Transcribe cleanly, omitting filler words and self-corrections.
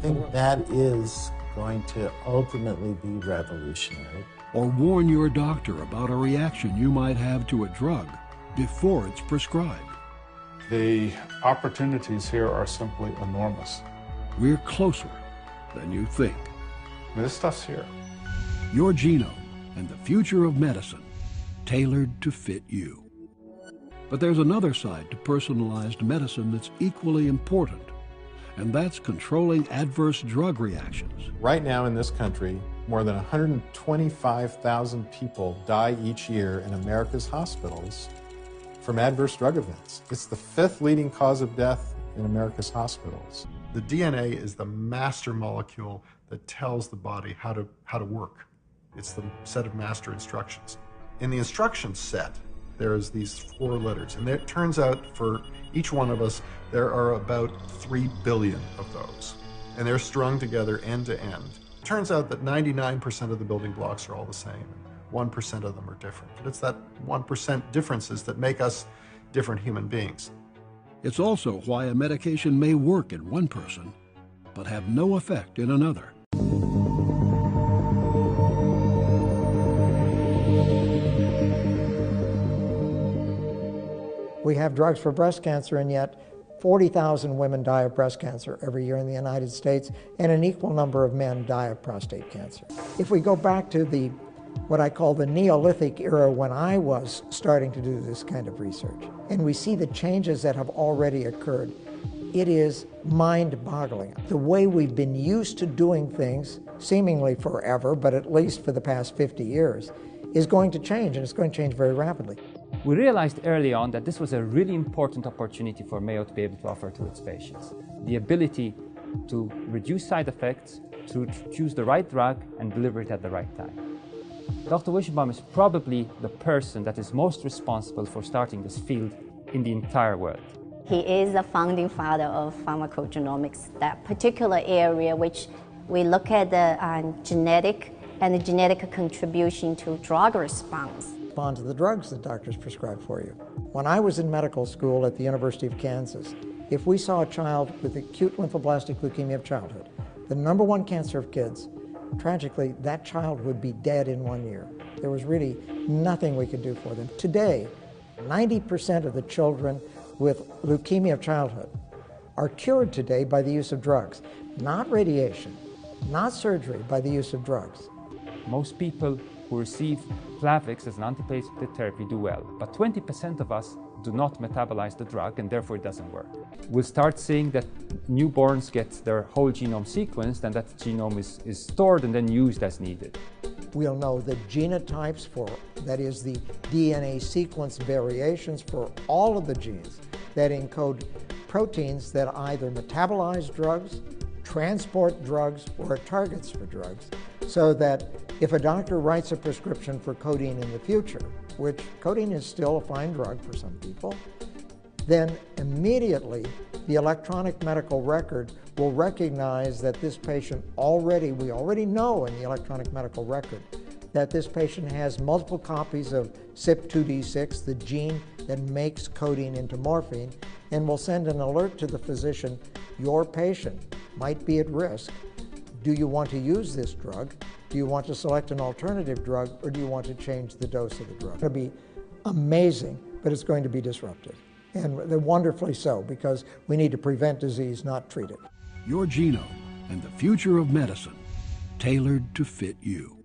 think that is going to ultimately be revolutionary. Or warn your doctor about a reaction you might have to a drug before it's prescribed. The opportunities here are simply enormous. We're closer than you think. This stuff's here. Your genome and the future of medicine, tailored to fit you. But there's another side to personalized medicine that's equally important, and that's controlling adverse drug reactions. Right now in this country, more than 125,000 people die each year in America's hospitals from adverse drug events. It's the 5th leading cause of death in America's hospitals. The DNA is the master molecule that tells the body how to work. It's the set of master instructions. In the instruction set, there's these 4 letters, and it turns out for each one of us, there are about 3 billion of those, and they're strung together end to end. It turns out that 99% of the building blocks are all the same. 1% of them are different. But it's that 1% differences that make us different human beings. It's also why a medication may work in one person, but have no effect in another. We have drugs for breast cancer, and yet 40,000 women die of breast cancer every year in the United States, and an equal number of men die of prostate cancer. If we go back to what I call the Neolithic era, when I was starting to do this kind of research, and we see the changes that have already occurred, it is mind-boggling. The way we've been used to doing things, seemingly forever, but at least for the past 50 years, is going to change, and it's going to change very rapidly. We realized early on that this was a really important opportunity for Mayo to be able to offer to its patients. The ability to reduce side effects, to choose the right drug and deliver it at the right time. Dr. Wischenbaum is probably the person that is most responsible for starting this field in the entire world. He is the founding father of pharmacogenomics, that particular area which we look at the genetic and the genetic contribution to drug response. Respond to the drugs that doctors prescribe for you. When I was in medical school at the University of Kansas, if we saw a child with acute lymphoblastic leukemia of childhood, the #1 cancer of kids, tragically, that child would be dead in 1 year. There was really nothing we could do for them. Today, 90% of the children with leukemia of childhood are cured today by the use of drugs. Not radiation, not surgery, by the use of drugs. Most people who receive Plavix as an antiplatelet therapy do well, but 20% of us do not metabolize the drug, and therefore it doesn't work. We'll start seeing that newborns get their whole genome sequenced, and that genome is stored and then used as needed. We'll know the genotypes for, that is the DNA sequence variations for all of the genes that encode proteins that either metabolize drugs, transport drugs, or are targets for drugs, so that if a doctor writes a prescription for codeine in the future, which codeine is still a fine drug for some people, then immediately the electronic medical record will recognize that this patient we already know in the electronic medical record that this patient has multiple copies of CYP2D6, the gene that makes codeine into morphine, and will send an alert to the physician, your patient might be at risk. Do you want to use this drug? Do you want to select an alternative drug, or do you want to change the dose of the drug? It's going to be amazing, but it's going to be disruptive. And wonderfully so, because we need to prevent disease, not treat it. Your genome and the future of medicine, tailored to fit you.